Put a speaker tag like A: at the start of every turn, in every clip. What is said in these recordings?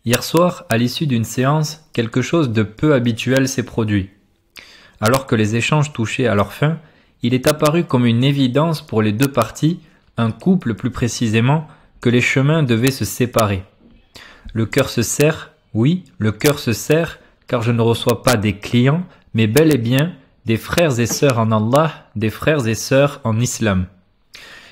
A: Hier soir, à l'issue d'une séance, quelque chose de peu habituel s'est produit. Alors que les échanges touchaient à leur fin, il est apparu comme une évidence pour les deux parties, un couple plus précisément, que les chemins devaient se séparer. Le cœur se serre, oui, le cœur se serre, car je ne reçois pas des clients, mais bel et bien des frères et sœurs en Allah, des frères et sœurs en Islam.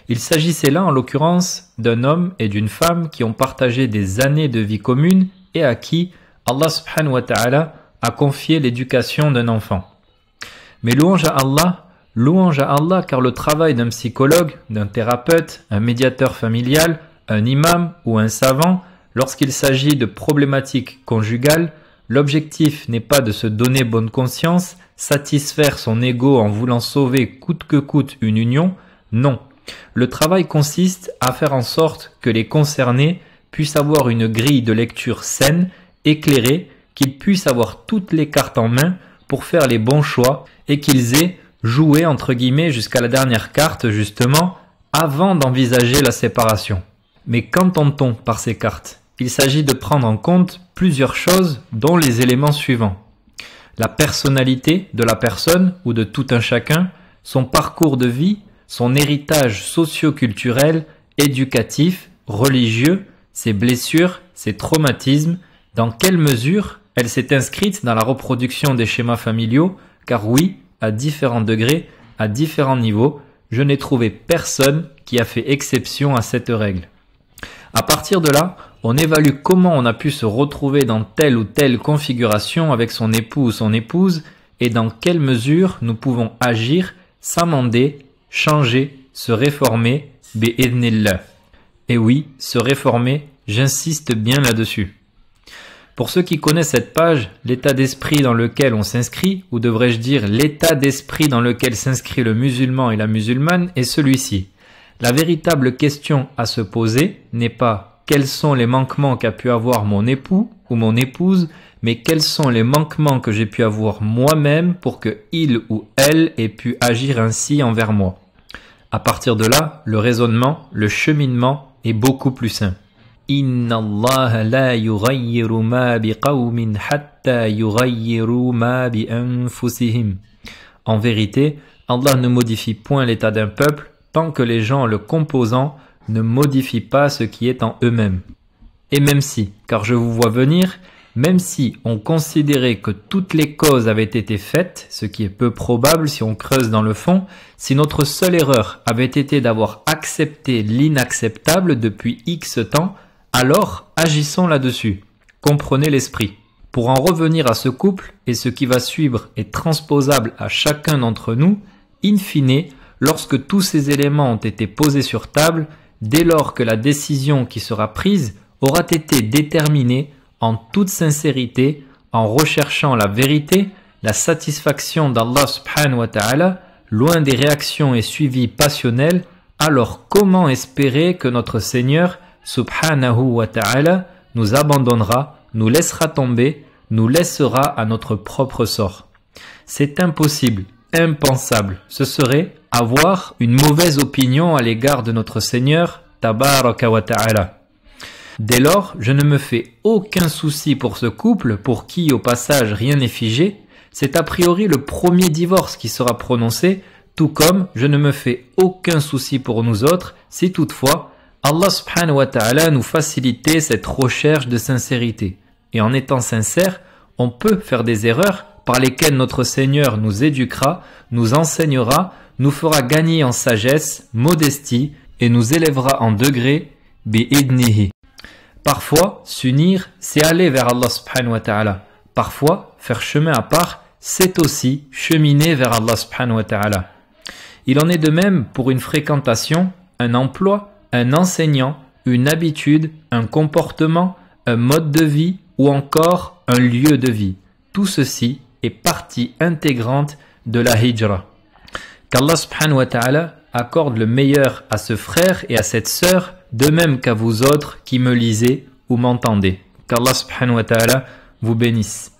A: Il s'agissait là en l'occurrence d'un homme et d'une femme qui ont partagé des années de vie commune et à qui Allah subhanahu wa ta'ala a confié l'éducation d'un enfant. Mais louange à Allah car le travail d'un psychologue, d'un thérapeute, un médiateur familial, un imam ou un savant, lorsqu'il s'agit de problématiques conjugales, l'objectif n'est pas de se donner bonne conscience, satisfaire son ego en voulant sauver coûte que coûte une union, non. Le travail consiste à faire en sorte que les concernés puissent avoir une grille de lecture saine, éclairée, qu'ils puissent avoir toutes les cartes en main pour faire les bons choix et qu'ils aient joué entre guillemets jusqu'à la dernière carte justement avant d'envisager la séparation. Mais qu'entend-on par ces cartes? Il s'agit de prendre en compte plusieurs choses dont les éléments suivants. La personnalité de la personne ou de tout un chacun, son parcours de vie, son héritage socio-culturel, éducatif, religieux, ses blessures, ses traumatismes, dans quelle mesure elle s'est inscrite dans la reproduction des schémas familiaux, car oui, à différents degrés, à différents niveaux, je n'ai trouvé personne qui a fait exception à cette règle. À partir de là, on évalue comment on a pu se retrouver dans telle ou telle configuration avec son époux ou son épouse et dans quelle mesure nous pouvons agir, s'amender, changer, se réformer, bi'idhnillah. Et oui, se réformer, j'insiste bien là-dessus. Pour ceux qui connaissent cette page, l'état d'esprit dans lequel on s'inscrit, ou devrais-je dire l'état d'esprit dans lequel s'inscrit le musulman et la musulmane, est celui-ci. La véritable question à se poser n'est pas quels sont les manquements qu'a pu avoir mon époux ou mon épouse, mais quels sont les manquements que j'ai pu avoir moi-même pour que il ou elle ait pu agir ainsi envers moi. À partir de là, le raisonnement, le cheminement est beaucoup plus sain. Inna Allah la yughayyiru ma biqawmin hatta yughayyiru ma bi anfusihim. En vérité, Allah ne modifie point l'état d'un peuple tant que les gens le composant ne modifient pas ce qui est en eux-mêmes. Et même si, car je vous vois venir, même si on considérait que toutes les causes avaient été faites, ce qui est peu probable si on creuse dans le fond, si notre seule erreur avait été d'avoir accepté l'inacceptable depuis X temps, alors agissons là-dessus. Comprenez l'esprit. Pour en revenir à ce couple, et ce qui va suivre est transposable à chacun d'entre nous, in fine, lorsque tous ces éléments ont été posés sur table, dès lors que la décision qui sera prise aura été déterminée en toute sincérité, en recherchant la vérité, la satisfaction d'Allah subhanahu wa ta'ala, loin des réactions et suivis passionnels, alors comment espérer que notre Seigneur subhanahu wa ta'ala nous abandonnera, nous laissera tomber, nous laissera à notre propre sort? C'est impossible, impensable. Ce serait avoir une mauvaise opinion à l'égard de notre Seigneur tabaraka wa ta'ala. Dès lors, je ne me fais aucun souci pour ce couple, pour qui au passage rien n'est figé. C'est a priori le premier divorce qui sera prononcé, tout comme je ne me fais aucun souci pour nous autres, si toutefois Allah subhanahu wa ta'ala nous facilitait cette recherche de sincérité. Et en étant sincère, on peut faire des erreurs par lesquelles notre Seigneur nous éduquera, nous enseignera, nous fera gagner en sagesse, modestie et nous élèvera en degrés bi'idnihi. Parfois, s'unir, c'est aller vers Allah subhanahu wa ta'ala. Parfois, faire chemin à part, c'est aussi cheminer vers Allah subhanahu wa ta'ala. Il en est de même pour une fréquentation, un emploi, un enseignant, une habitude, un comportement, un mode de vie ou encore un lieu de vie. Tout ceci est partie intégrante de la hijra. Qu'Allah subhanahu wa ta'ala accorde le meilleur à ce frère et à cette sœur, de même qu'à vous autres qui me lisez ou m'entendez. Qu'Allah subhanahu wa ta'ala vous bénisse.